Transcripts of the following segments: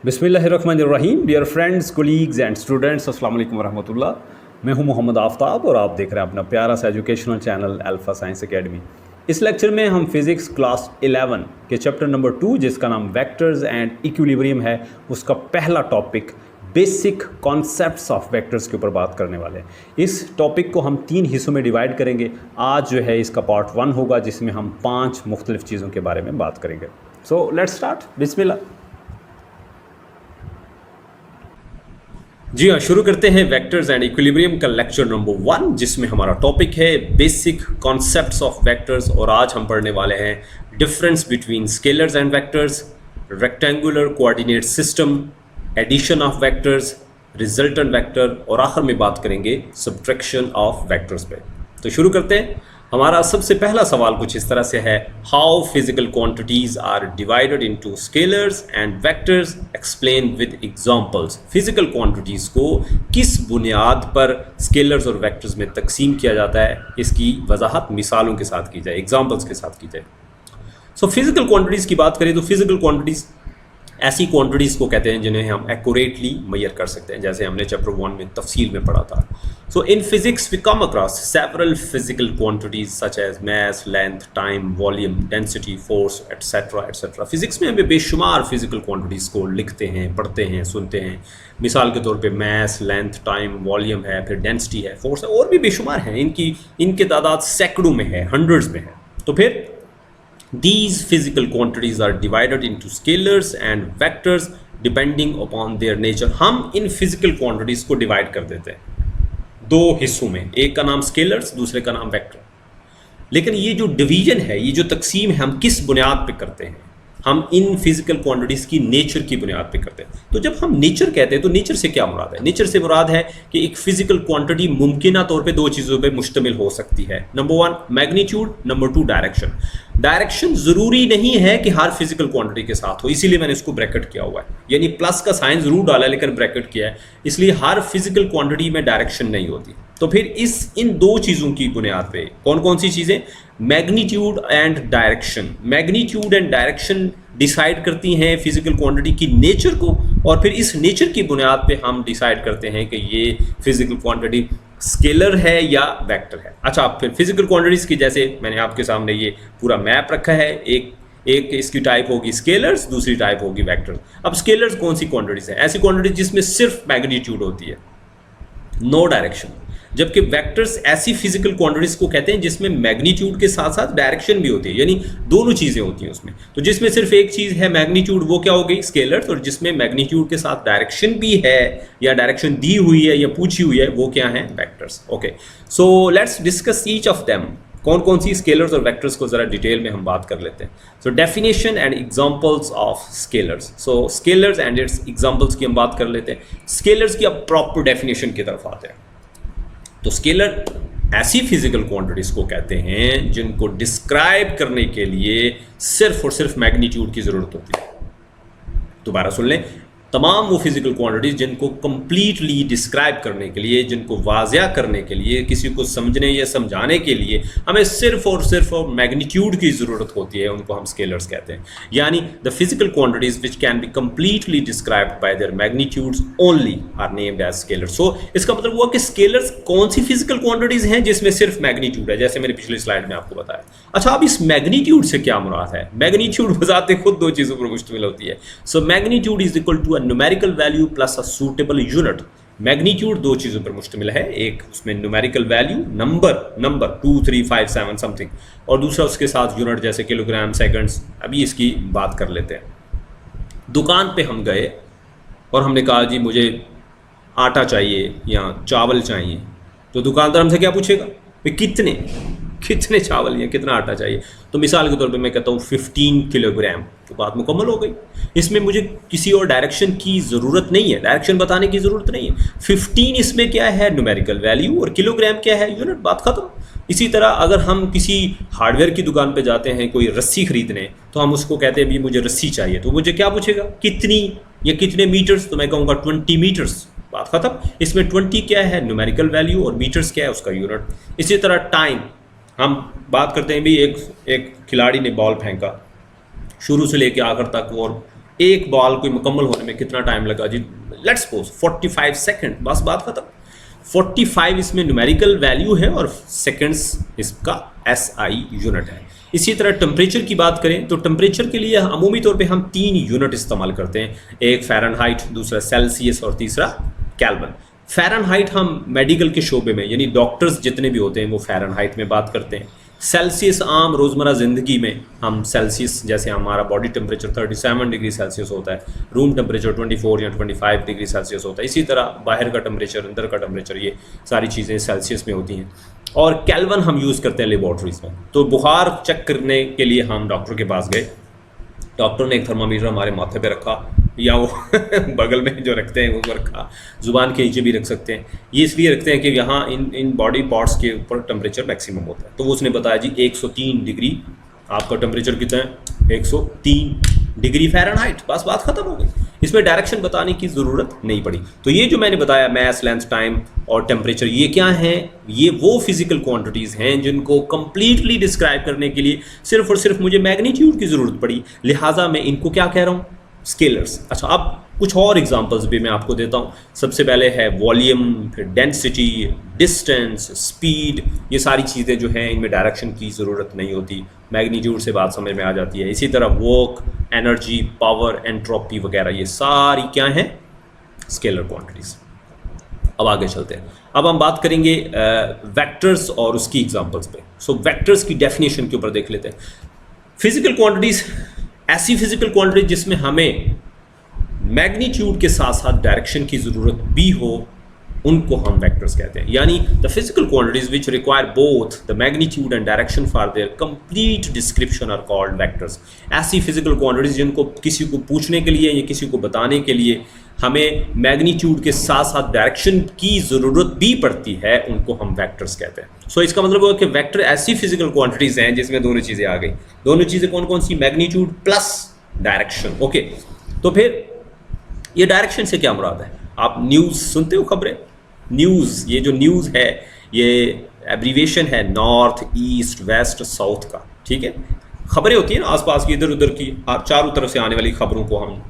बिस्मिल्लाहिर्रहमानिर्रहीम। Dear friends, colleagues and students, अस्सलाम वालेकुम वरहमतुल्लाह। मैं हूं मोहम्मद आफ्ताब और आप देख रहे हैं अपना प्यारा सा educational channel alpha science academy. इस लेक्चर में हम फिज़िक्स क्लास 11 के चैप्टर नंबर 2, जिसका नाम वेक्टर्स एंड इक्विलिब्रियम है, उसका पहला topic basic concepts of vectors के ऊपर बात करने वाले हैं। इस टॉपिक को हम 3 हिस्सों में डिवाइड करेंगे। आज जो है इसका पार्ट 1 होगा, जिसमें हम 5 मुख्तलिफ चीज़ों के बारे में बात करेंगे। So let's start. बिस्मिल्लाह। जी हाँ, शुरू करते हैं वेक्टर्स एंड इक्विलिब्रियम का लेक्चर नंबर 1, जिसमें हमारा टॉपिक है बेसिक कॉन्सेप्ट्स ऑफ वेक्टर्स। और आज हम पढ़ने वाले हैं difference between scalars and vectors, rectangular coordinate system, addition of vectors, resultant vector, और आखिर में बात करेंगे सब्ट्रैक्शन ऑफ वेक्टर्स पे। तो शुरू करते हैं। हमारा सबसे पहला सवाल कुछ इस तरह से है, how physical quantities are divided into scalars and vectors, explain with examples. Physical quantities को किस बुनियाद पर स्केलर्स और वेक्टर्स में तकसीम किया जाता है, इसकी वजाहत मिसालों के साथ की जाए, एग्जांपल्स के साथ की जाए। सो फिजिकल क्वांटिटीज की बात करें तो फिजिकल क्वांटिटीज ऐसी क्वांटिटीज़ को कहते हैं जिन्हें हम एक्यूरेटली मेजर कर सकते हैं, जैसे हमने चैप्टर 1 में तफसील में पढ़ा था। So in physics we come across several physical quantities such as mass, length, time, volume, density, force, etcetera etcetera. Physics में हमें बेशुमार फिजिकल क्वांटिटीज़ को लिखते हैं, पढ़ते हैं, सुनते हैं। मिसाल के तौर पे मास, लेंथ, टाइम, वॉल्यूम है, फिर डेंसिटी है, फोर्स है, और भी बेशुमार हैं। इनके तादाद सैकड़ों में है, हंड्रेड्स में है। तो फिर these physical quantities are divided into scalars and vectors depending upon their nature। हम इन physical quantities को divide कर देते हैं 2 हिस्सों में, एक का नाम scalars, दूसरे का नाम vector। लेकिन ये जो डिवीजन है, ये जो तकसीम है, हम किस बुनियाद पे करते हैं? हम इन फिजिकल क्वांटिटीज़ की नेचर की बुनियाद पे करते हैं। तो जब हम नेचर कहते हैं तो नेचर से क्या मुराद है? नेचर से मुराद है कि एक फिजिकल क्वांटिटी मुमकिना तौर पे 2 चीज़ों पे मुश्तमिल हो सकती है। Number 1 magnitude, number 2 direction. Direction ज़रूरी नहीं है कि हर फिजिकल क्वांटिटी के साथ हो, इसीलिए मैंने इसको ब्रैकेट किया हुआ है, यानी प्लस का साइन ज़रूर डाला है लेकिन ब्रैकेट किया है, इसलिए हर फिजिकल क्वांटिटी में डायरेक्शन नहीं होती। तो फिर इन 2 चीज़ों की बुनियाद पे कौन कौन सी चीज़ें? Magnitude and direction. Magnitude and direction decide करती हैं फिजिकल क्वांटिटी की नेचर को, और फिर इस नेचर की बुनियाद पे हम डिसाइड करते हैं कि ये फिजिकल क्वांटिटी स्केलर है या वेक्टर है। अच्छा, फिर फिजिकल क्वांटिटीज़ की, जैसे मैंने आपके सामने ये पूरा मैप रखा है, एक इसकी टाइप होगी स्केलर्स, दूसरी टाइप होगी वेक्टर्स। अब स्केलर्स कौन सी क्वांटिटीज़ हैं? ऐसी क्वांटिटीज जिसमें सिर्फ मैग्नीट्यूड होती है, नो डायरेक्शन। जबकि वेक्टर्स ऐसी फिजिकल क्वांटिटीज को कहते हैं जिसमें मैग्नीट्यूड के साथ साथ डायरेक्शन भी होती है, यानी दोनों चीज़ें होती हैं उसमें। तो जिसमें सिर्फ एक चीज़ है मैग्नीट्यूड, वो क्या हो गई? स्केलर्स। और जिसमें मैग्नीट्यूड के साथ डायरेक्शन भी है या डायरेक्शन दी हुई है या पूछी हुई है, वो क्या है? Vectors. Okay, so let's discuss each of them. कौन कौन सी स्केलर्स और वेक्टर्स को ज़रा डिटेल में हम बात कर लेते हैं। So definition and examples of scalars. So scalars and it's examples की हम बात कर लेते हैं। स्केलर्स की अब प्रॉपर डेफिनेशन की तरफ आते हैं। तो स्केलर ऐसी फिजिकल क्वांटिटीज को कहते हैं जिनको डिस्क्राइब करने के लिए सिर्फ और सिर्फ मैग्नीट्यूड की जरूरत होती है। दोबारा सुन लें, तमाम वो फिजिकल क्वांटिटीज जिनको कंप्लीटली डिस्क्राइब करने के लिए, जिनको वाज़िया करने के लिए, किसी को समझने या समझाने के लिए हमें सिर्फ और मैग्नीट्यूड की ज़रूरत होती है, उनको हम स्केलर्स कहते हैं। यानी the physical quantities which can be completely described by their magnitudes only are named as scalars. So इसका मतलब हुआ कि स्केलर्स कौन सी फिजिकल क्वांटिटीज हैं जिसमें सिर्फ मैग्नीट्यूड है, जैसे मैंने पिछली स्लाइड में आपको बताया। अच्छा, अब इस मैग्नीट्यूड से क्या मुराद है? मैग्नीट्यूड बजाते खुद 2 चीज़ों पर मुश्तमिल होती है। So magnitude is equal to numerical value plus a suitable unit. Magnitude 2 चीज़ों पर मुश्तमिल है, एक उसमें न्यूमेरिकल वैल्यू, नंबर 2 3 5 7 समथिंग, और दूसरा उसके साथ यूनिट जैसे किलोग्राम, सेकंड्स। अभी इसकी बात कर लेते हैं। दुकान पे हम गए और हमने कहा जी मुझे आटा चाहिए या चावल चाहिए, तो दुकानदार हमसे क्या पूछेगा? कितने चावल या कितना आटा चाहिए? तो मिसाल के तौर पे मैं कहता हूँ 15 किलोग्राम, तो बात मुकम्मल हो गई। इसमें मुझे किसी और डायरेक्शन की ज़रूरत नहीं है, डायरेक्शन बताने की ज़रूरत नहीं है। 15 इसमें क्या है? न्यूमेरिकल वैल्यू, और किलोग्राम क्या है? यूनिट। बात खत्म। इसी तरह अगर हम किसी हार्डवेयर की दुकान पे जाते हैं कोई रस्सी खरीदने, तो हम उसको कहते हैं भी मुझे रस्सी चाहिए, तो मुझे क्या पूछेगा? कितनी या कितने मीटर्स? तो मैं कहूँगा 20 मीटर्स। बात खत्म। इसमें 20 क्या है? न्यूमेरिकल वैल्यू, और मीटर्स क्या है? उसका यूनिट। इसी तरह टाइम, हम बात करते हैं भी एक खिलाड़ी ने बॉल फेंका, शुरू से लेकर आखिर तक, और एक बॉल कोई मुकम्मल होने में कितना टाइम लगा जी, लेट्स सपोज 45 सेकंड, बस बात खत्म। 45 इसमें न्यूमेरिकल वैल्यू है और सेकंड्स इसका एसआई यूनिट है। इसी तरह टेम्परेचर की बात करें तो टेम्परेचर के लिए अमूमी तौर पे हम 3 यूनिट इस्तेमाल करते हैं, एक फ़ारेनहाइट, दूसरा सेल्सियस और तीसरा केल्विन। फ़ारेनहाइट हम मेडिकल के शोबे में यानी डॉक्टर्स जितने भी होते हैं वो फ़ारेनहाइट में बात करते हैं। सेल्सियस आम रोज़मर्रा ज़िंदगी में हम सेल्सियस, जैसे हमारा बॉडी टेम्परेचर 37 डिग्री सेल्सियस होता है, रूम टेम्परेचर 24 या 25 डिग्री सेल्सियस होता है, इसी तरह बाहर का टेम्परेचर, अंदर का टेम्परेचर, ये सारी चीज़ें सेल्सियस में होती हैं। और केल्विन हम यूज़ करते हैं लेबॉर्ट्रीज़ में। तो बुखार चेक करने के लिए हम डॉक्टर के पास गए, डॉक्टर ने एक थर्मामीटर हमारे माथे पे रखा या वो बगल में जो रखते हैं वो रखा, ज़ुबान के नीचे भी रख सकते हैं। ये इसलिए रखते हैं कि यहाँ इन बॉडी पार्ट्स के ऊपर टेम्परेचर मैक्सिमम होता है। तो वो उसने बताया जी 103 डिग्री आपका टेम्परेचर कितना है, 103 डिग्री फ़ारेनहाइट, बस बात ख़त्म हो गई। इसमें डायरेक्शन बताने की ज़रूरत नहीं पड़ी। तो ये जो मैंने बताया मैस, लेंथ, टाइम और टेम्परेचर, ये क्या हैं, ये वो फिज़िकल क्वांटिटीज़ हैं जिनको कंप्लीटली डिस्क्राइब करने के लिए सिर्फ और सिर्फ मुझे मैग्नीट्यूड की ज़रूरत पड़ी, लिहाजा मैं इनको क्या कह रहा हूँ, स्केलर्स। अच्छा, अब कुछ और एग्जांपल्स भी मैं आपको देता हूँ। सबसे पहले है वॉल्यूम, फिर डेंसिटी, डिस्टेंस, स्पीड, ये सारी चीज़ें जो हैं इनमें डायरेक्शन की ज़रूरत नहीं होती, मैग्नीट्यूड से बात समझ में आ जाती है। इसी तरह वर्क, एनर्जी, पावर, एंट्रोपी वगैरह, ये सारी क्या हैं, स्केलर क्वांटिटीज़। अब आगे चलते हैं। अब हम बात करेंगे वेक्टर्स और उसकी एग्जांपल्स पे। सो वेक्टर्स की डेफिनेशन के ऊपर देख लेते हैं। फिजिकल क्वांटिटीज़, ऐसी फिजिकल क्वांटिटी जिसमें हमें मैग्नीट्यूड के साथ साथ डायरेक्शन की ज़रूरत भी हो, उनको हम वेक्टर्स कहते हैं। यानी the physical quantities which require both the magnitude and direction for their complete description are called vectors. ऐसी फिजिकल क्वांटिटीज जिनको किसी को पूछने के लिए या किसी को बताने के लिए हमें मैग्नीट्यूड के साथ साथ डायरेक्शन की ज़रूरत भी पड़ती है, उनको हम वेक्टर्स कहते हैं। सो इसका मतलब हुआ कि वेक्टर ऐसी फिजिकल क्वांटिटीज़ हैं जिसमें दोनों चीज़ें आ गई। दोनों चीज़ें कौन कौन सी, मैग्नीट्यूड प्लस डायरेक्शन। ओके, तो फिर ये डायरेक्शन से क्या मुराद है? आप न्यूज़ सुनते हो, खबरें, न्यूज़, ये जो न्यूज़ है ये एब्रीवेशन है नॉर्थ, ईस्ट, वेस्ट, साउथ का, ठीक है। खबरें होती हैं ना आसपास की, इधर उधर की, चारों तरफ से आने वाली खबरों को हम,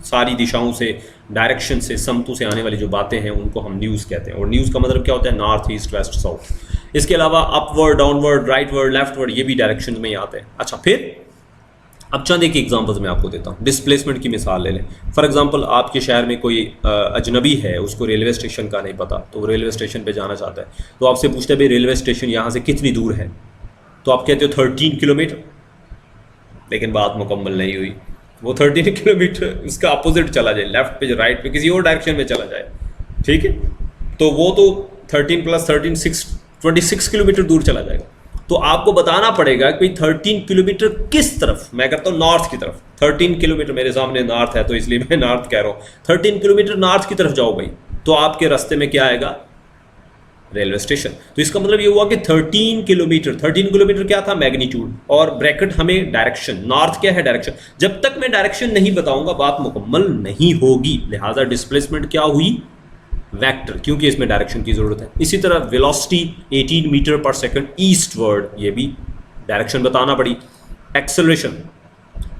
सारी दिशाओं से, डायरेक्शन से, समतों से आने वाली जो बातें हैं उनको हम न्यूज़ कहते हैं। और न्यूज़ का मतलब क्या होता है, नॉर्थ, ईस्ट, वेस्ट, साउथ। इसके अलावा अपवर्ड, डाउनवर्ड, राइटवर्ड, लेफ्टवर्ड, ये भी डायरेक्शन में ही आते हैं। अच्छा, फिर अब चंद एक एग्जांपल्स मैं आपको देता हूँ। डिस्प्लेसमेंट की मिसाल ले लें। फॉर एग्जांपल, आपके शहर में कोई अजनबी है, उसको रेलवे स्टेशन का नहीं पता, तो वो रेलवे स्टेशन पे जाना चाहता है, तो आपसे पूछता है भाई रेलवे स्टेशन यहाँ से कितनी दूर है, तो आप कहते हो 13 किलोमीटर, लेकिन बात मुकम्मल नहीं हुई। वो 13 किलोमीटर उसका अपोजिट चला जाए, लेफ्ट पे, राइट पे, किसी और डायरेक्शन में चला जाए, ठीक है, तो वो तो 13 + 13 26 किलोमीटर दूर चला जाएगा। तो आपको बताना पड़ेगा कि 13 किलोमीटर किस तरफ, मैं कहता हूँ नॉर्थ की तरफ। 13 किलोमीटर मेरे सामने नॉर्थ है तो इसलिए मैं नॉर्थ कह रहा हूँ। 13 किलोमीटर नॉर्थ की तरफ जाओ भाई, तो आपके रास्ते में क्या आएगा, रेलवे स्टेशन। तो इसका मतलब ये हुआ कि 13 किलोमीटर क्या था, मैग्नीट्यूड, और ब्रैकेट हमें डायरेक्शन, नॉर्थ क्या है, डायरेक्शन। जब तक मैं डायरेक्शन नहीं बताऊंगा बात मुकम्मल नहीं होगी, लिहाजा डिस्प्लेसमेंट क्या हुई, वेक्टर, क्योंकि इसमें डायरेक्शन की जरूरत है। इसी तरह वेलोसिटी 18 मीटर पर सेकंड ईस्टवर्ड, ये भी डायरेक्शन बताना पड़ी। एक्सेलरेशन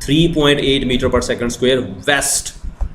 3.8 मीटर पर सेकंड स्क्वायर वेस्ट,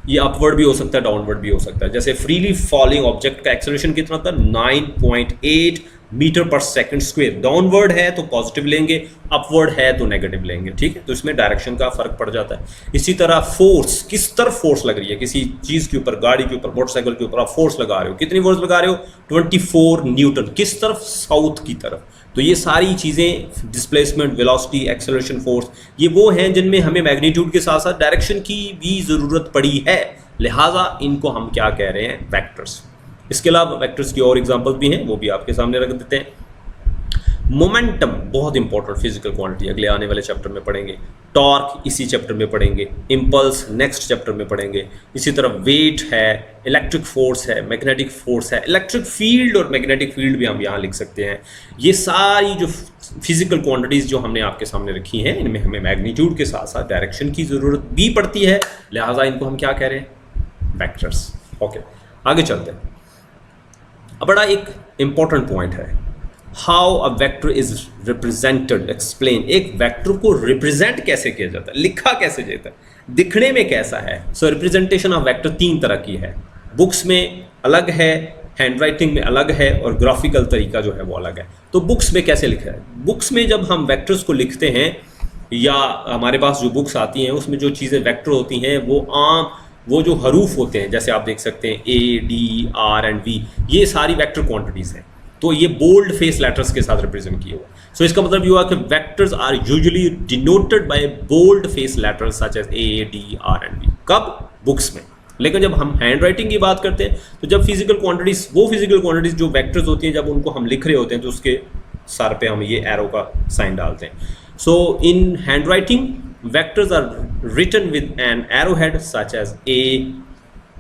ये अपवर्ड भी हो सकता है, डाउनवर्ड भी हो सकता है। जैसे फ्रीली फॉलिंग ऑब्जेक्ट का एक्सेलरेशन कितना था, 9.8 मीटर पर सेकंड स्क्वायर। डाउनवर्ड है तो पॉजिटिव लेंगे, अपवर्ड है तो नेगेटिव लेंगे, ठीक है। तो इसमें डायरेक्शन का फर्क पड़ जाता है। इसी तरह फोर्स, किस तरफ फोर्स लग रही है, किसी चीज़ के ऊपर, गाड़ी के ऊपर, मोटरसाइकिल के ऊपर आप फोर्स लगा रहे हो, कितनी फोर्स लगा रहे हो, 24 न्यूटन, किस तरफ, साउथ की तरफ। तो ये सारी चीज़ें, डिस्प्लेसमेंट, वेलोसिटी, एक्सेलरेशन, फोर्स, ये वो हैं जिनमें हमें मैग्नीट्यूड के साथ साथ डायरेक्शन की भी ज़रूरत पड़ी है, लिहाजा इनको हम क्या कह रहे हैं, वेक्टर्स। इसके अलावा वेक्टर्स की और एग्जांपल्स भी हैं, वो भी आपके सामने रख देते हैं। मोमेंटम बहुत इंपॉर्टेंट फिजिकल क्वांटिटी, अगले आने वाले चैप्टर में पढ़ेंगे। टॉर्क इसी चैप्टर में पढ़ेंगे। इम्पल्स नेक्स्ट चैप्टर में पढ़ेंगे। इसी तरह वेट है, इलेक्ट्रिक फोर्स है, मैग्नेटिक फोर्स है, इलेक्ट्रिक फील्ड और मैग्नेटिक फील्ड भी हम यहाँ लिख सकते हैं। ये सारी जो फिजिकल क्वांटिटीज़ जो हमने आपके सामने रखी हैं, इनमें हमें मैग्नीट्यूड के साथ साथ डायरेक्शन की ज़रूरत भी पड़ती है, लिहाजा इनको हम क्या कह रहे हैं, वेक्टर्स। ओके, आगे चलते हैं। अब बड़ा एक इंपॉर्टेंट पॉइंट है, how a vector is represented, explain. एक वेक्टर को रिप्रेजेंट कैसे किया जाता है, लिखा कैसे जाता है, दिखने में कैसा है। सो रिप्रेजेंटेशन ऑफ वेक्टर तीन तरह की है, बुक्स में अलग है, हैंडराइटिंग में अलग है, और ग्राफिकल तरीका जो है वो अलग है। तो बुक्स में कैसे लिखा है, बुक्स में जब हम वेक्टर्स को लिखते हैं या हमारे पास जो बुक्स आती हैं उसमें जो चीज़ें वेक्टर होती हैं वो जो हरूफ होते हैं, जैसे आप देख सकते हैं A, D, R and V, ये सारी वेक्टर क्वांटिटीज़ हैं। तो ये बोल्ड फेस लेटर्स के साथ रिप्रेजेंट किए हुआ। सो इसका मतलब ये हुआ कि vectors are usually denoted by bold face letters such as A, D, R and V। कब? बुक्स में। लेकिन जब हम हैंड राइटिंग की बात करते हैं तो जब फिजिकल क्वांटिटीज जो वेक्टर्स होती हैं, जब उनको हम लिख रहे होते हैं तो उसके सर पे हम ये एरो का साइन डालते हैं। So in handwriting vectors are written with an arrowhead such as A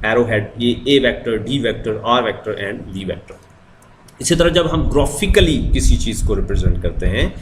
arrowhead, A vector, D vector, R vector and V vector। इसी तरह जब हम ग्राफिकली किसी चीज़ को रिप्रेजेंट करते हैं,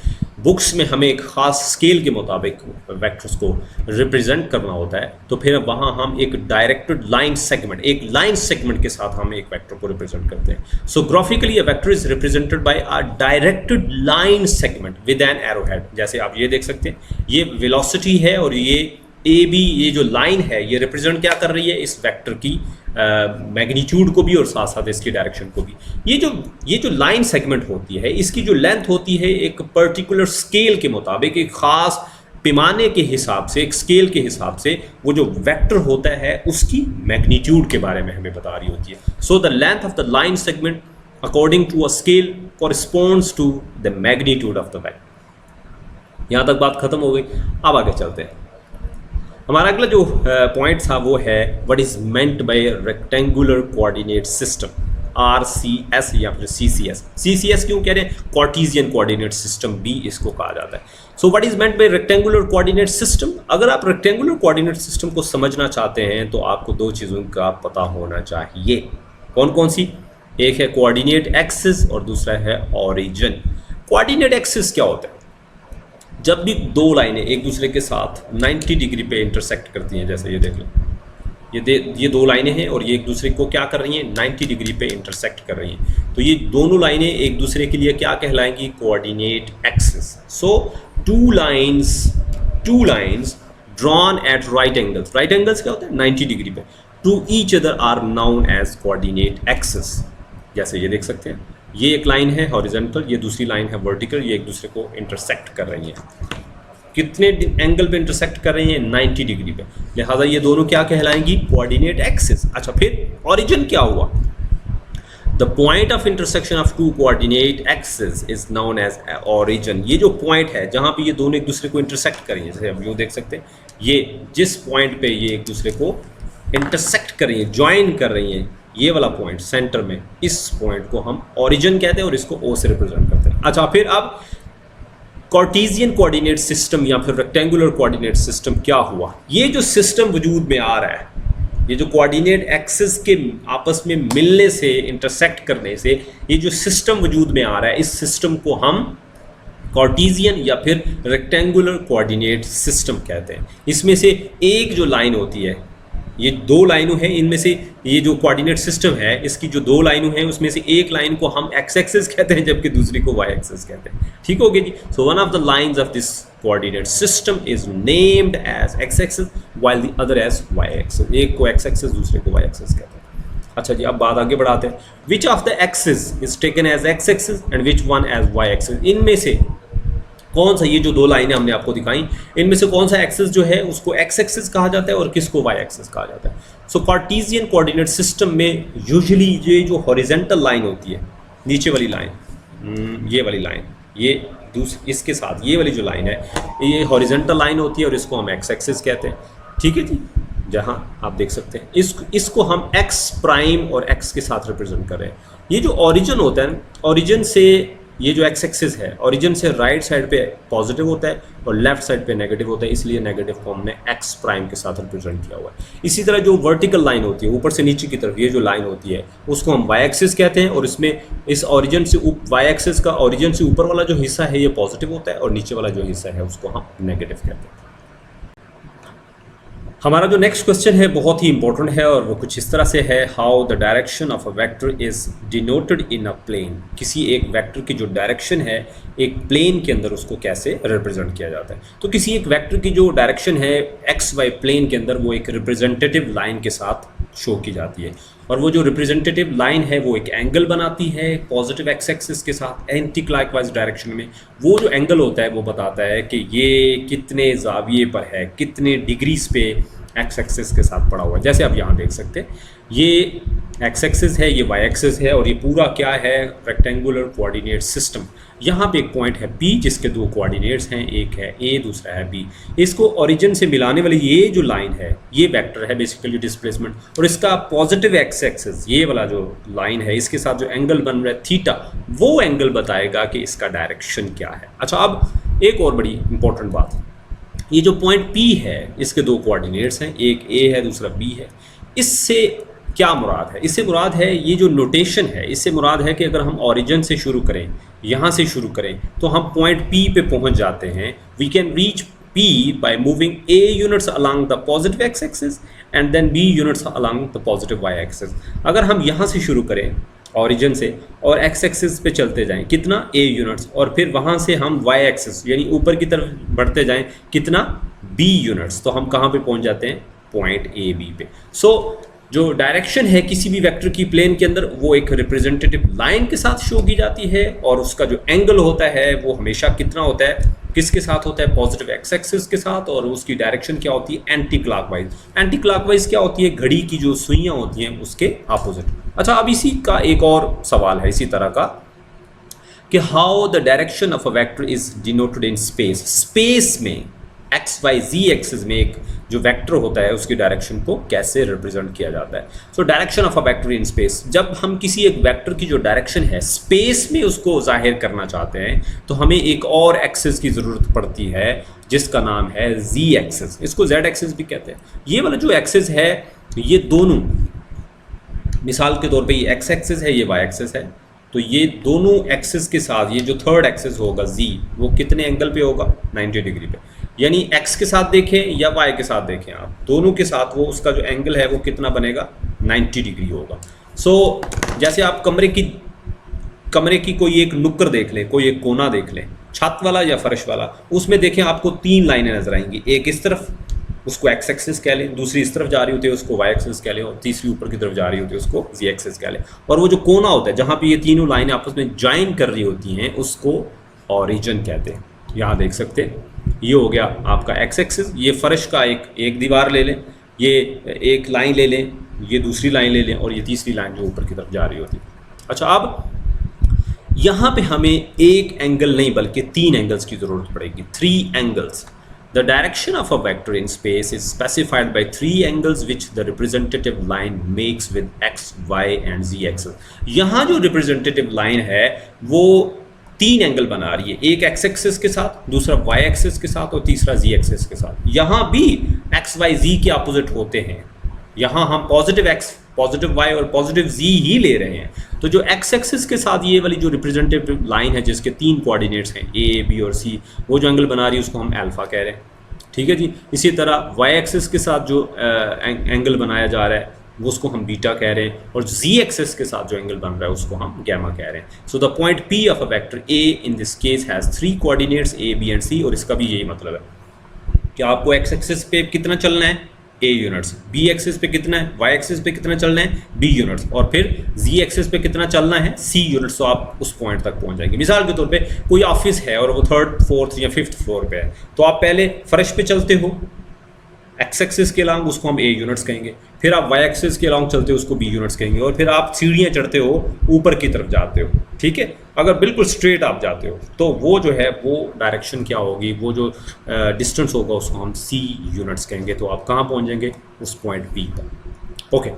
बुक्स में हमें एक ख़ास स्केल के मुताबिक वेक्टर्स को रिप्रेजेंट करना होता है, तो फिर वहाँ हम एक डायरेक्टेड लाइन सेगमेंट के साथ हम एक वेक्टर को रिप्रेजेंट करते हैं। So graphically a vector is represented by a directed line segment with an arrowhead. जैसे आप ये देख सकते हैं, ये वेलोसिटी है और ये AB, ये जो लाइन है ये रिप्रेजेंट क्या कर रही है, इस वेक्टर की मैग्नीट्यूड को भी और साथ साथ इसकी डायरेक्शन को भी। ये जो लाइन सेगमेंट होती है, इसकी जो लेंथ होती है एक पर्टिकुलर स्केल के मुताबिक, एक ख़ास पैमाने के हिसाब से, एक स्केल के हिसाब से वो जो वेक्टर होता है उसकी मैग्नीट्यूड के बारे में हमें बता रही होती है। So the length of the line segment according to a scale corresponds to the magnitude of the vector. यहाँ तक बात खत्म हो गई। अब आगे चलते हैं। हमारा अगला जो पॉइंट था वो है what is meant by rectangular coordinate system, RCS या फिर CCS। CCS क्यों कह रहे हैं? कार्टेशियन कोऑर्डिनेट सिस्टम भी इसको कहा जाता है। So what is meant by rectangular coordinate system. अगर आप रेक्टेंगुलर कोऑर्डिनेट सिस्टम को समझना चाहते हैं तो आपको दो चीज़ों का पता होना चाहिए। कौन कौन सी? एक है कोऑर्डिनेट एक्सिस और दूसरा है ओरिजिन। कोऑर्डिनेट एक्सिस क्या होता है? जब भी दो लाइनें एक दूसरे के साथ 90 डिग्री पे इंटरसेक्ट करती हैं, जैसे ये देख लो, ये दो लाइनें हैं और ये एक दूसरे को क्या कर रही हैं, 90 डिग्री पे इंटरसेक्ट कर रही हैं, तो ये दोनों लाइनें एक दूसरे के लिए क्या कहलाएंगी, coordinate axis. So two lines drawn at right angles, right angles क्या होते हैं, 90 डिग्री पे, to each other are known as coordinate axis. जैसे ये देख सकते हैं, ये एक लाइन है हॉरिजॉन्टल, ये दूसरी लाइन है वर्टिकल, ये एक दूसरे को इंटरसेक्ट कर रही हैं। कितने एंगल पे इंटरसेक्ट कर रही हैं, 90 डिग्री पे, लिहाजा ये दोनों क्या कहलाएंगी, कोऑर्डिनेट एक्सिस। अच्छा, फिर ओरिजिन क्या हुआ? The point of intersection of two coordinate axis is known as origin. ये जो पॉइंट है जहाँ पे ये दोनों एक दूसरे को इंटरसेक्ट करेंगे, जैसे आप यूँ देख सकते हैं, ये जिस पॉइंट पे ये एक दूसरे को इंटरसेक्ट कर रही हैं, ज्वाइन कर रही हैं, ये वाला पॉइंट सेंटर में, इस पॉइंट को हम ओरिजिन कहते हैं और इसको O से रिप्रेजेंट करते हैं। अच्छा, फिर अब कार्टेशियन कोऑर्डिनेट सिस्टम या फिर रेक्टेंगुलर कोऑर्डिनेट सिस्टम क्या हुआ? ये जो सिस्टम वजूद में आ रहा है, ये जो कोऑर्डिनेट एक्सिस के आपस में मिलने से, इंटरसेक्ट करने से ये जो सिस्टम वजूद में आ रहा है, इस सिस्टम को हम कार्टेशियन या फिर रेक्टेंगुलर कोऑर्डिनेट सिस्टम कहते हैं। इसमें से एक जो लाइन होती है, ये दो लाइनों हैं, इनमें से ये जो कोऑर्डिनेट सिस्टम है इसकी जो दो लाइनों हैं उसमें से एक लाइन को हम एक्स एक्सिस कहते हैं जबकि दूसरी को वाई एक्सिस कहते हैं। ठीक हो गया जी। So one of the lines of this coordinate system is named as X axis while the other as Y axis. एक को एक्स एक्सिस, दूसरे को वाई एक्सिस कहते हैं। अच्छा जी, अब बात आगे बढ़ाते हैं। Which of the axis is taken as X axis and which one as Y axis. इनमें से कौन सा, ये जो दो लाइनें हमने आपको दिखाई, इनमें से कौन सा एक्सिस जो है उसको एक्स एक्सिस कहा जाता है और किसको वाई एक्सिस कहा जाता है? सो कार्टेशियन कोऑर्डिनेट सिस्टम में यूजुअली ये जो हॉरिजॉन्टल लाइन होती है, नीचे वाली लाइन, ये वाली लाइन, ये इसके साथ ये वाली जो लाइन है, ये हॉरिजॉन्टल लाइन होती है और इसको हम एक्स एक्सिस कहते हैं। ठीक है जी। जहाँ आप देख सकते हैं इसको हम एक्स प्राइम और एक्स के साथ रिप्रेजेंट कर रहे हैं। ये जो ओरिजिन होता है, ओरिजिन से ये जो एक्स एक्सिस है, ओरिजिन से राइट साइड पे पॉजिटिव होता है और लेफ्ट साइड पे नेगेटिव होता है, इसलिए नेगेटिव को हमने एक्स प्राइम के साथ रिप्रेजेंट किया हुआ है। इसी तरह जो वर्टिकल लाइन होती है, ऊपर से नीचे की तरफ ये जो लाइन होती है, उसको हम वाई एक्सिस कहते हैं और इसमें इस ओरिजिन से वाई एक्सिस का ओरिजिन से ऊपर वाला जो हिस्सा है ये पॉजिटिव होता है और नीचे वाला जो हिस्सा है उसको हम नेगेटिव कहते हैं। हमारा जो नेक्स्ट क्वेश्चन है बहुत ही इंपॉर्टेंट है और वो कुछ इस तरह से है, how the direction of a vector is denoted in a plane. किसी एक वेक्टर की जो डायरेक्शन है एक प्लेन के अंदर उसको कैसे रिप्रेजेंट किया जाता है। तो किसी एक वेक्टर की जो डायरेक्शन है एक्स वाई प्लेन के अंदर वो एक रिप्रेजेंटेटिव लाइन के साथ शो की जाती है, और वो जो रिप्रेजेंटेटिव लाइन है वो एक एंगल बनाती है पॉजिटिव एक्स एक्सिस के साथ एंटी क्लॉकवाइज डायरेक्शन में। वो जो एंगल होता है वो बताता है कि ये कितने जाविये पर है, कितने डिग्रीज पे एक्स एक्सिस के साथ पड़ा हुआ है। जैसे आप यहाँ देख सकते हैं ये एक्स एक्सिस है, ये वाई एक्सिस है, और ये पूरा क्या है, रेक्टेंगुलर कोऑर्डिनेट सिस्टम। यहाँ पे एक पॉइंट है P जिसके दो कोऑर्डिनेट्स हैं, एक है A दूसरा है B। इसको ओरिजिन से मिलाने वाली ये जो लाइन है ये वेक्टर है बेसिकली डिस्प्लेसमेंट, और इसका पॉजिटिव एक्स एक्सिस ये वाला जो लाइन है इसके साथ जो एंगल बन रहा है थीटा, वो एंगल बताएगा कि इसका डायरेक्शन क्या है। अच्छा, अब एक और बड़ी इंपॉर्टेंट बात, ये जो पॉइंट P है इसके दो कोऑर्डिनेट्स हैं, एक A है दूसरा B है। इससे क्या मुराद है? इससे मुराद है ये जो नोटेशन है, इससे मुराद है कि अगर हम ओरिजिन से शुरू करें, यहाँ से शुरू करें, तो हम पॉइंट P पे पहुँच जाते हैं। We can reach P by moving A units along the positive X axis and then B units along the positive Y axis. अगर हम यहाँ से शुरू करें ओरिजिन से और एक्स एक्सिस पे चलते जाएं कितना A यूनिट्स, और फिर वहाँ से हम वाई एक्सिस यानी ऊपर की तरफ बढ़ते जाएं कितना B यूनिट्स, तो हम कहाँ पे पहुँच जाते हैं, पॉइंट A B पे। सो जो डायरेक्शन है किसी भी वेक्टर की प्लेन के अंदर वो एक रिप्रेजेंटेटिव लाइन के साथ शो की जाती है, और उसका जो एंगल होता है वो हमेशा कितना होता है, किसके साथ होता है, पॉजिटिव एक्स एक्सिस के साथ, और उसकी डायरेक्शन क्या होती है, एंटी क्लॉकवाइज। एंटी क्लॉकवाइज क्या होती है, घड़ी की जो सुइयां होती हैं उसके अपोजिट। अच्छा, अब इसी का एक और सवाल है इसी तरह का कि how the direction of a vector is denoted in space. Space में एक्स वाई जी एक्सिस में एक जो वेक्टर होता है उसकी डायरेक्शन को कैसे रिप्रेजेंट किया जाता है। So direction of a vector in space, जब हम किसी एक वेक्टर की जो डायरेक्शन है स्पेस में उसको जाहिर करना चाहते हैं तो हमें एक और एक्सिस की ज़रूरत पड़ती है जिसका नाम है जी एक्सिस। इसको जेड एक्सिस भी कहते हैं। ये वाला जो एक्सिस है ये दोनों, मिसाल के तौर पे ये एक्स एक्सिस है, ये वाई एक्सिस है, तो ये दोनों एक्सिस के साथ ये जो थर्ड एक्सिस होगा जी, वो कितने एंगल पे होगा, 90 डिग्री पे। यानी एक्स के साथ देखें या वाई के साथ देखें, आप दोनों के साथ वो उसका जो एंगल है वो कितना बनेगा, 90 डिग्री होगा। सो जैसे आप कमरे की कोई एक नुक्कड़ देख लें, कोई एक कोना देख लें, छत वाला या फर्श वाला, उसमें देखें आपको तीन लाइनें नजर आएंगी, एक इस तरफ उसको एक्स एक्सिस कह लें, दूसरी इस तरफ जा रही होती है उसको वाई एक्सिस कह लें, और तीसरी ऊपर की तरफ जा रही होती है उसको जी एक्सिस कह लें। और वो जो कोना होता है जहाँ पे ये तीनों लाइनें आपस में ज्वाइन कर रही होती हैं उसको ओरिजिन कहते हैं। यहाँ देख सकते हैं ये हो गया आपका एक्स एक्सिस, ये फर्श का एक दीवार ले लें, ये एक लाइन ले लें, ये दूसरी लाइन ले लें, और ये तीसरी लाइन जो ऊपर की तरफ जा रही होती है। अच्छा, अब यहाँ पे हमें एक एंगल नहीं बल्कि तीन एंगल्स की ज़रूरत पड़ेगी, 3 angles. The direction of a vector in space is specified by 3 angles which the representative line makes with x, y and z axis। यहाँ जो representative line है वो 3 एंगल बना रही है, एक x एक्सिस के साथ, दूसरा y एक्सिस के साथ, और तीसरा z एक्सिस के साथ। यहाँ भी x, y, z के अपोजिट होते हैं। यहाँ हम पॉजिटिव x, पॉजिटिव y और पॉजिटिव z ही ले रहे हैं। तो जो x एक्सिस के साथ ये वाली जो रिप्रेजेंटेटिव लाइन है जिसके 3 कोऑर्डिनेट्स हैं a, b और c, वो जो एंगल बना रही है उसको हम अल्फा कह रहे हैं, ठीक है जी। इसी तरह y एक्सिस के साथ जो एंगल बनाया जा रहा है वो उसको हम बीटा कह रहे हैं, और z एक्सिस के साथ जो एंगल बन रहा है उसको हम गैमा कह रहे हैं। So the point P of a vector A in this case has 3 coordinates A, B and C, और इसका भी यही मतलब है कि आपको x एक्सिस पे कितना चलना है, A यूनिट्स, B एक्सिस पे कितना है, Y एक्सिस पे कितना चलना है, B यूनिट्स, और फिर Z एक्सिस पे कितना चलना है, C यूनिट्स। तो आप उस पॉइंट तक पहुंच जाएंगे। मिसाल के तौर पे कोई ऑफिस है और वो 3rd, 4th या 5th फ्लोर पे है, तो आप पहले फर्श पे चलते हो एक्स एक्सिस के अलॉन्ग, उसको हम A यूनिट्स कहेंगे, फिर आप Y एक्सिस के अलॉन्ग चलते हो उसको B यूनिट्स कहेंगे, और फिर आप सीढ़ियाँ चढ़ते हो ऊपर की तरफ जाते हो, ठीक है। अगर बिल्कुल स्ट्रेट आप जाते हो तो वो जो है वो डायरेक्शन क्या होगी, वो जो डिस्टेंस होगा उसको हम C यूनिट्स कहेंगे। तो आप कहाँ पहुँच जाएंगे, उस पॉइंट P पर। ओके,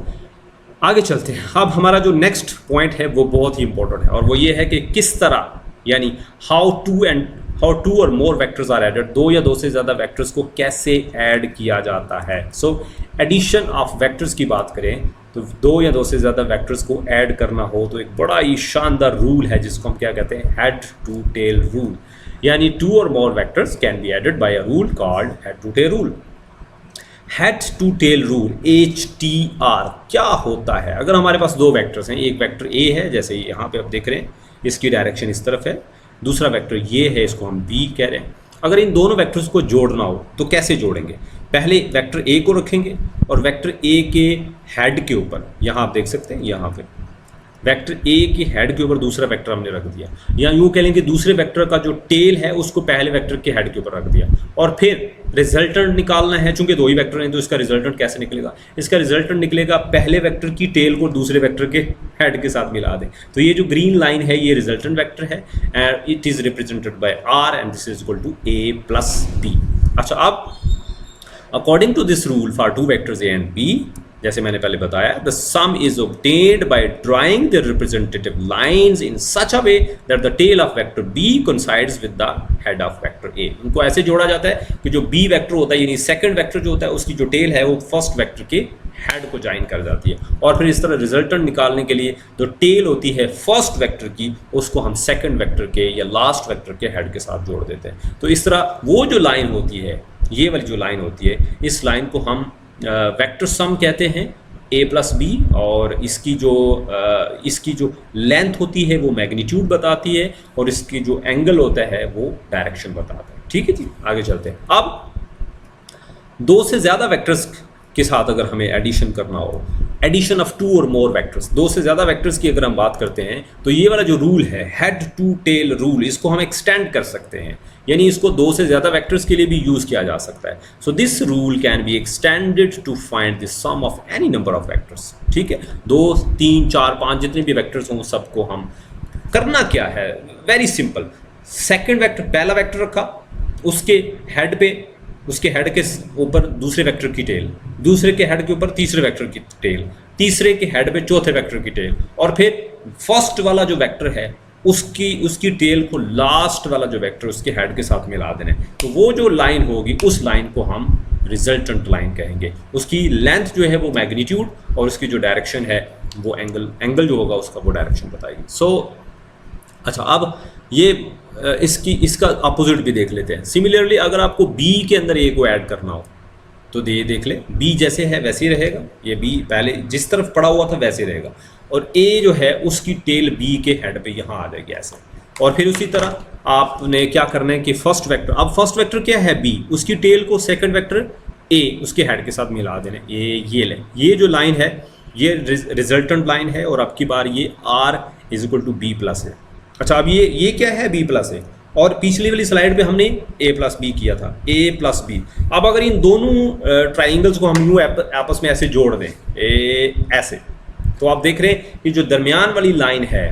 आगे चलते हैं। अब हमारा जो नेक्स्ट पॉइंट है वो बहुत ही इंपॉर्टेंट है, और वो ये है कि किस तरह, यानी हाउ टू और मोर वेक्टर्स आर एडेड, 2 या 2 से ज़्यादा वेक्टर्स को कैसे ऐड किया जाता है। सो एडिशन ऑफ वेक्टर्स की बात करें तो 2 या 2 से ज़्यादा वेक्टर्स को ऐड करना हो तो एक बड़ा ही शानदार रूल है जिसको हम क्या कहते हैं, हेड टू टेल रूल। यानी 2 or more vectors can be added by a rule called head to tail rule. Head to tail rule HTR क्या होता है? अगर हमारे पास दो वेक्टर्स हैं, एक वेक्टर A है जैसे यहाँ पे आप देख रहे हैं, इसकी डायरेक्शन इस तरफ है, दूसरा वेक्टर ये है, इसको हम B कह रहे हैं। अगर इन दोनों वेक्टर्स को जोड़ना हो तो कैसे जोड़ेंगे? पहले वेक्टर A को रखेंगे और वेक्टर A के हेड के ऊपर, यहाँ आप देख सकते हैं, यहाँ पे वेक्टर A के हेड के ऊपर दूसरा वेक्टर हमने रख दिया, या यूँ कह लेंगे दूसरे वेक्टर का जो टेल है उसको पहले वेक्टर के हेड के ऊपर रख दिया, और फिर रिजल्टेंट निकालना है। चूंकि दो ही वेक्टर हैं तो इसका रिजल्टेंट कैसे निकलेगा? इसका रिजल्टेंट निकलेगा पहले वेक्टर की टेल को दूसरे वेक्टर के हेड के साथ मिला दें। तो ये जो ग्रीन लाइन है ये रिजल्टेंट वेक्टर है, and it is represented by R and this is equal to A plus B। अच्छा, अब according to this rule for two vectors A and B, जैसे मैंने पहले बताया, the sum is obtained by drawing the representative lines in such a way that the tail of vector B coincides with the head of vector A। उनको ऐसे जोड़ा जाता है कि जो B वेक्टर होता है, यानी सेकंड वेक्टर जो होता है, उसकी जो टेल है वो फर्स्ट वेक्टर के हेड को ज्वाइन कर जाती है, और फिर इस तरह रिजल्टेंट निकालने के लिए जो टेल होती है फर्स्ट वेक्टर की, उसको हम सेकंड वेक्टर के या लास्ट वेक्टर के हेड के साथ जोड़ देते हैं। तो इस तरह वो जो लाइन होती है, ये वाली जो लाइन होती है, इस लाइन को हम वेक्टर सम कहते हैं A प्लस B, और इसकी जो लेंथ होती है वो मैग्नीट्यूड बताती है, और इसकी जो एंगल होता है वो डायरेक्शन बताता है। ठीक है जी, आगे चलते हैं। अब दो से ज़्यादा वेक्टर्स के साथ अगर हमें एडिशन करना हो, एडिशन ऑफ टू और मोर वेक्टर्स, दो से ज़्यादा वेक्टर्स की अगर हम बात करते हैं, तो ये वाला जो रूल है हेड टू टेल रूल, इसको हम एक्सटेंड कर सकते हैं, यानी इसको दो से ज़्यादा वेक्टर्स के लिए भी यूज़ किया जा सकता है। So this rule can be extended to find the sum of any number of vectors. ठीक है, 2, 3, 4, 5 जितने भी वेक्टर्स हों सबको हम करना क्या है, वेरी सिंपल। सेकेंड वेक्टर, पहला वेक्टर रखा, उसके हेड पे, उसके हेड के ऊपर दूसरे वेक्टर की टेल, दूसरे के हेड के ऊपर तीसरे वेक्टर की टेल, तीसरे के हेड पे चौथे वेक्टर की टेल, और फिर फर्स्ट वाला जो वेक्टर है उसकी टेल को लास्ट वाला जो वेक्टर उसके हेड के साथ मिला देना। तो वो जो लाइन होगी उस लाइन को हम रिजल्टेंट लाइन कहेंगे। उसकी लेंथ जो है वो मैग्नीट्यूड, और उसकी जो डायरेक्शन है वो एंगल जो होगा उसका वो डायरेक्शन बताएगी। अच्छा, अब ये इसका अपोजिट भी देख लेते हैं। सिमिलरली अगर आपको B के अंदर A को ऐड करना हो तो ये देख ले, B जैसे है वैसे ही रहेगा, ये B पहले जिस तरफ पड़ा हुआ था वैसे रहेगा, और A जो है उसकी टेल B के हेड पे यहाँ आ जाएगी ऐसे। और फिर उसी तरह आपने क्या करना है कि फर्स्ट वेक्टर, अब फर्स्ट वेक्टर क्या है B, उसकी टेल को सेकंड वेक्टर A उसके हेड के साथ मिला देना। ये ले, ये जो लाइन है ये रिजल्टेंट लाइन है, और आपकी बार ये R is equal to B plus है। अच्छा, अब ये क्या है, B प्लस है, और पिछली वाली स्लाइड पे हमने A प्लस B किया था, A प्लस B। अब अगर इन दोनों ट्राइंगल्स को हम यूँ आपस में ऐसे जोड़ दें, ऐसे, तो आप देख रहे हैं कि जो दरमियान वाली लाइन है,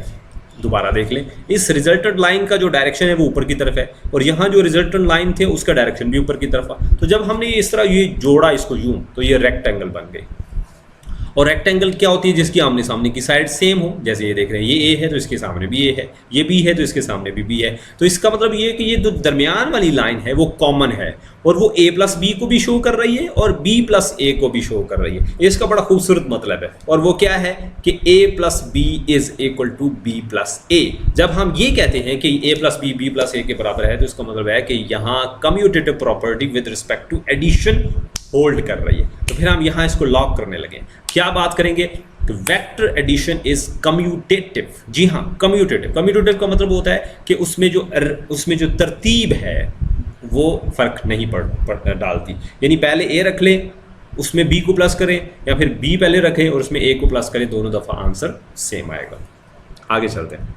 दोबारा देख लें, इस रिजल्टेंट लाइन का जो डायरेक्शन है वो ऊपर की तरफ है, और यहाँ जो रिजल्टेंट लाइन थे उसका डायरेक्शन भी ऊपर की तरफ है। तो जब हमने इस तरह ये जोड़ा इसको यूँ, तो ये रेक्टेंगल बन गई। और रेक्टेंगल क्या होती है? जिसकी आमने सामने की साइड सेम हो, जैसे ये देख रहे हैं, ये A है तो इसके सामने भी A है, ये B है तो इसके सामने भी B है। तो इसका मतलब ये है कि ये जो दरमियान वाली लाइन है वो कॉमन है, और वो A प्लस B को भी शो कर रही है और B प्लस A को भी शो कर रही है। इसका बड़ा खूबसूरत मतलब है, और वो क्या है कि A plus B is equal to B plus A। जब हम ये कहते हैं कि A plus B B plus A के बराबर है, तो इसका मतलब है कि यहाँ commutative property with respect to addition hold कर रही है। तो फिर हम यहाँ इसको लॉक करने लगे। क्या बात करेंगे? Vector addition is commutative. जी हाँ, कम्यूटेटिव का मतलब होता है कि उसमें जो तरतीब है वो फर्क नहीं डालती, यानी पहले A रख लें उसमें B को प्लस करें, या फिर B पहले रखें और उसमें A को प्लस करें, दोनों दफ़ा आंसर सेम आएगा। आगे चलते हैं।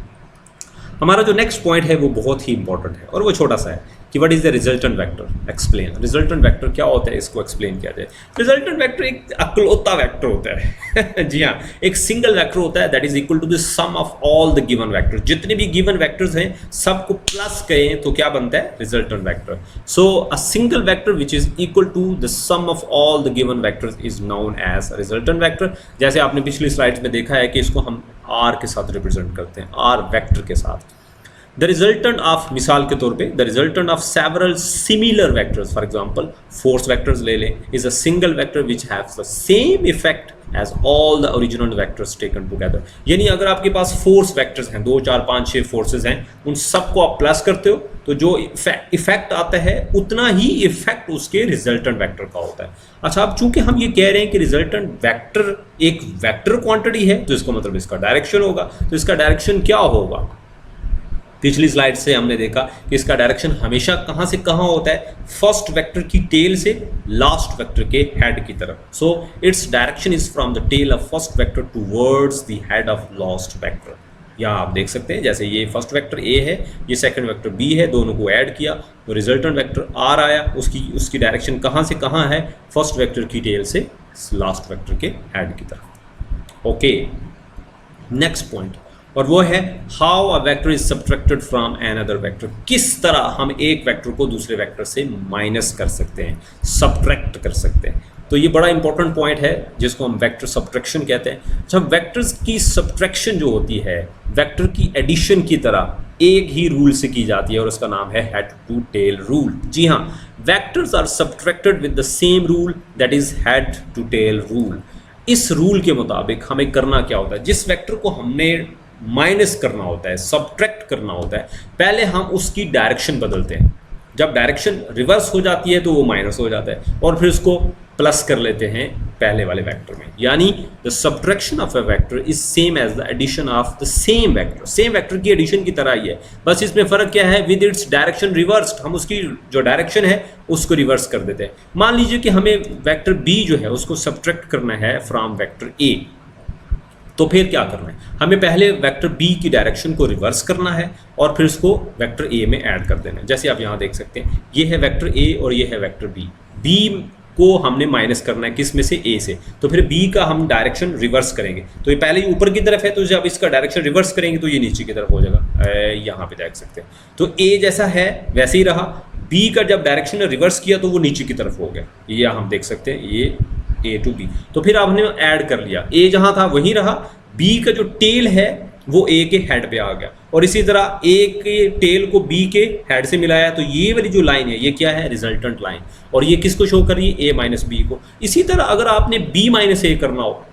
हमारा जो नेक्स्ट पॉइंट है वो बहुत ही इंपॉर्टेंट है, और वो छोटा सा है कि what is the resultant vector. Explain resultant vector क्या होता है, इसको एक्सप्लेन किया जाए। रिजल्टेंट वेक्टर एक अकलौता वेक्टर होता है जी हाँ, एक सिंगल वेक्टर होता है that is equal to the sum of all the given vector. जितने भी गिवन वेक्टर्स हैं सबको प्लस करें तो क्या बनता है? Resultant vector. So a single vector which is equal to the sum of all the given vectors is known as resultant vector. जैसे आपने पिछली स्लाइड्स में देखा है कि इसको हम R के साथ रिप्रेजेंट करते हैं, R वेक्टर के साथ। द रिजल्टेंट ऑफ, मिसाल के तौर पे, the resultant of several similar vectors, for example force vectors ले लें, is a single vector which has the same effect as all the original vectors taken together. यानी अगर आपके पास फोर्स वेक्टर्स हैं, 2, 4, 5, 6 फोर्सेज हैं, उन सबको आप प्लस करते हो तो जो इफेक्ट आता है उतना ही इफेक्ट उसके रिजल्टेंट वेक्टर का होता है। अच्छा, अब चूंकि हम ये कह रहे हैं कि रिजल्टेंट वेक्टर एक वेक्टर क्वांटिटी है, तो इसका मतलब इसका डायरेक्शन होगा। तो इसका डायरेक्शन क्या होगा? पिछली स्लाइड से हमने देखा कि इसका डायरेक्शन हमेशा कहां से कहां होता है, फर्स्ट वेक्टर की टेल से लास्ट वेक्टर के हेड की तरफ। So its direction is from the tail of first vector towards the head of last vector. यहाँ आप देख सकते हैं जैसे ये फर्स्ट वेक्टर ए है, ये सेकंड वेक्टर बी है, दोनों को ऐड किया तो रिजल्टेंट वेक्टर आर आया। उसकी डायरेक्शन कहाँ से कहाँ है, फर्स्ट वेक्टर की टेल से लास्ट वेक्टर के हेड की तरफ। ओके, नेक्स्ट पॉइंट, और वो है how a vector is subtracted from another vector. किस तरह हम एक वेक्टर को दूसरे वेक्टर से माइनस कर सकते हैं, सब्ट्रैक्ट कर सकते हैं। तो ये बड़ा इंपॉर्टेंट पॉइंट है जिसको हम वेक्टर सब्ट्रैक्शन कहते हैं। जब वेक्टर्स की सब्ट्रैक्शन जो होती है वेक्टर की एडिशन की तरह एक ही रूल से की जाती है और उसका नाम है हेड टू टेल रूल। जी हाँ, vectors are subtracted with the same rule, that is head to tail rule. इस रूल के मुताबिक हमें करना क्या होता है, जिस वेक्टर को हमने माइनस करना होता है, सब्ट्रैक्ट करना होता है, पहले हम उसकी डायरेक्शन बदलते हैं। जब डायरेक्शन रिवर्स हो जाती है तो वो माइनस हो जाता है और फिर उसको प्लस कर लेते हैं पहले वाले वेक्टर में। यानी the subtraction of a vector is same as the addition of the same vector. Same vector की एडिशन की तरह ही है, बस इसमें फर्क क्या है, विद इट्स डायरेक्शन रिवर्स्ड, हम उसकी जो डायरेक्शन है उसको रिवर्स कर देते हैं। मान लीजिए कि हमें वेक्टर बी जो है उसको सब्ट्रैक्ट करना है फ्रॉम वेक्टर ए, तो फिर क्या करना है, हमें पहले वेक्टर बी की डायरेक्शन को रिवर्स करना है और फिर उसको वेक्टर ए में ऐड कर देना है। जैसे आप यहाँ देख सकते हैं, ये है वेक्टर ए और ये है वेक्टर बी। बी को हमने माइनस करना है किस में से, ए से, तो फिर बी का हम डायरेक्शन रिवर्स करेंगे। तो ये पहले ही ऊपर की तरफ है, तो जब इसका डायरेक्शन रिवर्स करेंगे तो ये नीचे की तरफ हो जाएगा, यहाँ पे देख सकते हैं। तो ए जैसा है वैसे ही रहा, बी का जब डायरेक्शन रिवर्स किया तो वो नीचे की तरफ हो गया, ये हम देख सकते हैं, ये ए टू बी। तो फिर आपने ऐड कर लिया, ए जहां था वहीं रहा, बी का जो टेल है वो ए के हेड पे आ गया और इसी तरह ए के टेल को बी के हेड से मिलाया, तो ये वाली जो लाइन है ये क्या है, रिजल्टेंट लाइन, और ये किसको शो कर रही है, ए माइनस बी को। इसी तरह अगर आपने बी माइनस ए करना हो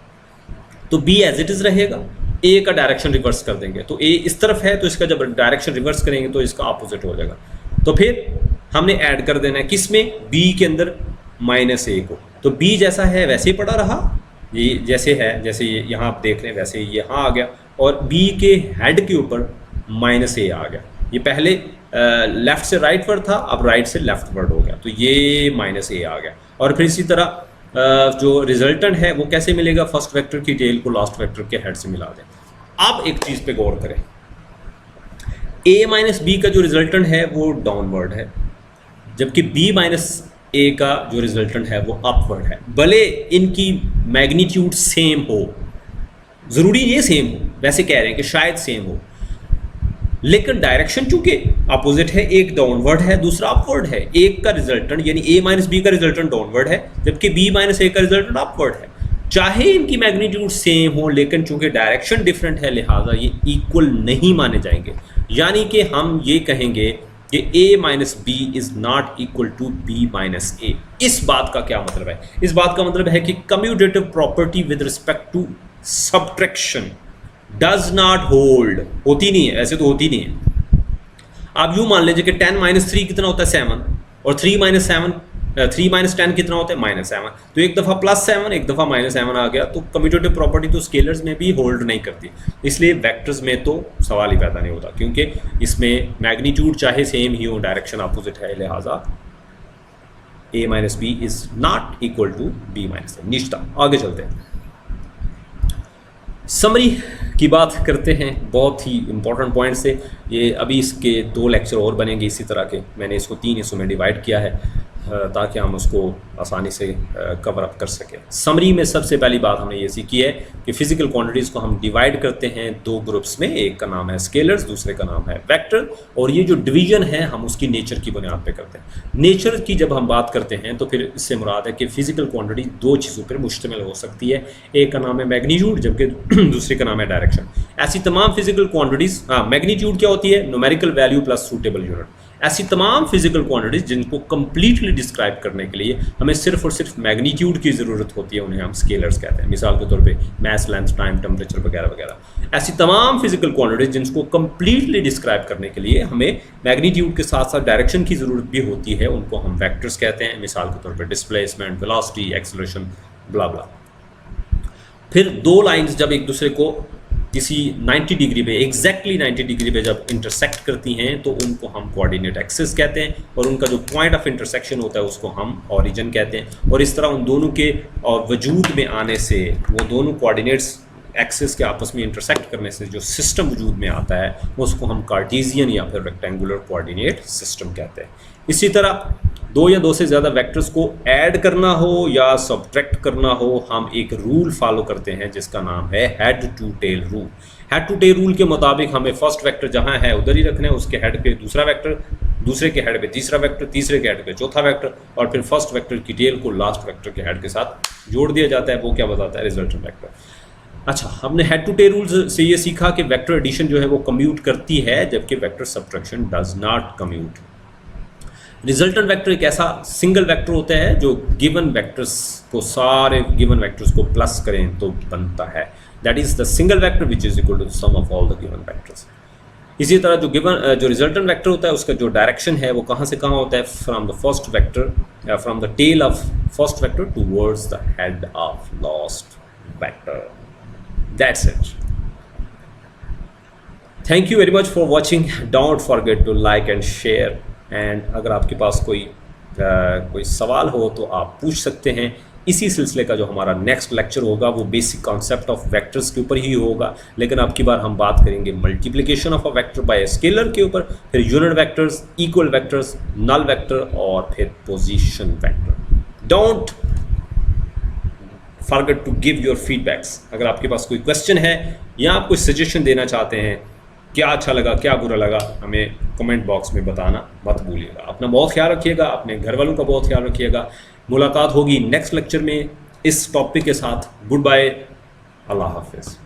तो बी एज इट इज रहेगा, ए का डायरेक्शन रिवर्स कर देंगे, तो ए इस तरफ है तो इसका जब डायरेक्शन रिवर्स करेंगे तो इसका ऑपोजिट हो जाएगा। तो फिर हमने ऐड कर देना है किसमें, बी के अंदर माइनस ए को। तो बी जैसा है वैसे ही पड़ा रहा, ये जैसे है, जैसे ये यहाँ आप देख रहे हैं वैसे ये यहाँ आ गया, और बी के हेड के ऊपर माइनस ए आ गया। ये पहले लेफ्ट से राइट वर्ड था, अब राइट से लेफ्ट वर्ड हो गया, तो ये माइनस ए आ गया। और फिर इसी तरह जो रिजल्टेंट है वो कैसे मिलेगा, फर्स्ट वेक्टर की टेल को लास्ट वेक्टर के हेड से मिला दें। अब एक चीज़ पे गौर करें, ए माइनस बी का जो रिजल्टेंट है वो डाउनवर्ड है, जबकि बी माइनस ए का जो रिजल्टेंट है वो अपवर्ड है। भले इनकी मैग्नीट्यूड सेम हो, ज़रूरी ये सेम हो, वैसे कह रहे हैं कि शायद सेम हो, लेकिन डायरेक्शन चूंकि अपोजिट है, एक डाउनवर्ड है दूसरा अपवर्ड है। एक का रिजल्टेंट यानी ए माइनस बी का रिजल्टेंट डाउनवर्ड है, जबकि बी माइनस ए का रिजल्टेंट अपवर्ड है। चाहे इनकी मैग्नीट्यूड सेम हो, लेकिन चूंकि डायरेक्शन डिफरेंट है लिहाजा ये इक्वल नहीं माने जाएंगे। यानी कि हम ये कहेंगे कि a minus B is not equal to b minus A. इस बात का क्या मतलब है, इस बात का मतलब है कि commutative property with respect to subtraction does not hold, होती नहीं है, ऐसे तो होती नहीं है। आप यूं मान लीजिए कि 10 माइनस 3 कितना होता है 7, और 3 माइनस 10 कितना होता है -7, तो एक दफ़ा +7 एक दफ़ा -7 आ गया, तो कम्यूटेटिव प्रॉपर्टी तो स्केलर्स में भी होल्ड नहीं करती, इसलिए वेक्टर्स में तो सवाल ही पैदा नहीं होता, क्योंकि इसमें मैग्नीट्यूड चाहे सेम ही हो, डायरेक्शन अपोजिट है, लिहाजा a minus B is not equal to b minus A. निश्चित आगे चलते हैं, समरी की बात करते हैं, बहुत ही इंपॉर्टेंट पॉइंट से। ये अभी इसके 2 लेक्चर और बनेंगे इसी तरह के, मैंने इसको 3 हिस्सों में डिवाइड किया है ताकि हम उसको आसानी से कवर अप कर सकें। समरी में सबसे पहली बात हमने ये सीखी है कि फिजिकल क्वांटिटीज़ को हम डिवाइड करते हैं 2 ग्रुप्स में, एक का नाम है स्केलर्स, दूसरे का नाम है वेक्टर, और ये जो डिवीजन है हम उसकी नेचर की बुनियाद पे करते हैं। नेचर की जब हम बात करते हैं तो फिर इससे मुराद है कि फिजिकल क्वांटिटी 2 चीज़ों पर मुश्तमिल हो सकती है, एक का नाम है मैग्नीट्यूड जबकि दूसरे का नाम है डायरेक्शन। ऐसी तमाम फिजिकल क्वांटिटीज़, मैग्नीट्यूड क्या होती है, numerical value plus suitable unit. ऐसी तमाम फिजिकल क्वांटिटीज जिनको कंप्लीटली डिस्क्राइब करने के लिए हमें सिर्फ और सिर्फ मैग्नीट्यूड की ज़रूरत होती है, उन्हें हम स्केलर्स कहते हैं। मिसाल के तौर पे मास, लेंथ, टाइम, टेम्परेचर वगैरह वगैरह। ऐसी तमाम फिजिकल क्वांटिटीज जिनको कंप्लीटली डिस्क्राइब करने के लिए हमें मैग्नीट्यूड के साथ साथ डायरेक्शन की ज़रूरत भी होती है, उनको हम वेक्टर्स कहते हैं। मिसाल के तौर पर डिस्प्लेसमेंट, वेलोसिटी, एक्सेलरेशन, ब्ला ब्ला। फिर दो लाइंस जब एक दूसरे को किसी 90 डिग्री पे, एग्जैक्टली 90 डिग्री पे जब इंटरसेक्ट करती हैं तो उनको हम कोऑर्डिनेट एक्सिस कहते हैं, और उनका जो पॉइंट ऑफ इंटरसेक्शन होता है उसको हम ओरिजिन कहते हैं। और इस तरह उन दोनों के वजूद में आने से, वो दोनों कोऑर्डिनेट्स एक्सिस के आपस में इंटरसेक्ट करने से जो सिस्टम वजूद में आता है उसको हम कार्टेशियन या फिर रेक्टेंगुलर कोऑर्डिनेट सिस्टम कहते हैं। इसी तरह दो या दो से ज़्यादा वेक्टर्स को ऐड करना हो या सब्ट्रैक्ट करना हो, हम एक रूल फॉलो करते हैं जिसका नाम है head to tail rule. Head to tail rule के मुताबिक हमें फर्स्ट वेक्टर जहां है उधर ही रखना है, उसके हेड पे दूसरा वेक्टर, दूसरे के हेड पे तीसरा वेक्टर, तीसरे के हेड पे चौथा वेक्टर, और फिर फर्स्ट वेक्टर की टेल को लास्ट वेक्टर के हेड के साथ जोड़ दिया जाता है। वो क्या बताता है? Resultant vector. अच्छा, हमने हेड टू टेल रूल से ये सीखा कि वेक्टर एडिशन जो है वो कम्यूट करती है, जबकि vector subtraction does not commute. Resultant vector एक ऐसा सिंगल वेक्टर होता है जो गिवन वेक्टर्स को, सारे गिवन वेक्टर्स को प्लस करें तो बनता है। That is the single vector which is equal to sum of all the given vectors. इसी तरह जो रिजल्टेंट वेक्टर होता है उसका जो डायरेक्शन है वो कहाँ से कहाँ होता है? फ्रॉम द फर्स्ट वेक्टर या from the tail of first vector towards the head of last vector. That's it. Thank you very much for watching. Don't forget to like and share, and अगर आपके पास कोई सवाल हो तो आप पूछ सकते हैं। इसी सिलसिले का जो हमारा नेक्स्ट लेक्चर होगा वो बेसिक कॉन्सेप्ट ऑफ वेक्टर्स के ऊपर ही होगा, लेकिन अब की बार हम बात करेंगे multiplication of a vector by scalar के ऊपर, फिर unit vectors, equal vectors, null vector और फिर position vector. Don't forget to give your feedbacks. अगर आपके पास कोई क्वेश्चन है या आप कोई सजेशन देना चाहते हैं, क्या अच्छा लगा, क्या बुरा लगा, हमें कमेंट बॉक्स में बताना मत भूलिएगा। अपना बहुत ख्याल रखिएगा, अपने घर वालों का बहुत ख्याल रखिएगा। मुलाकात होगी नेक्स्ट लेक्चर में इस टॉपिक के साथ। गुड बाय, अल्लाह हाफिज़।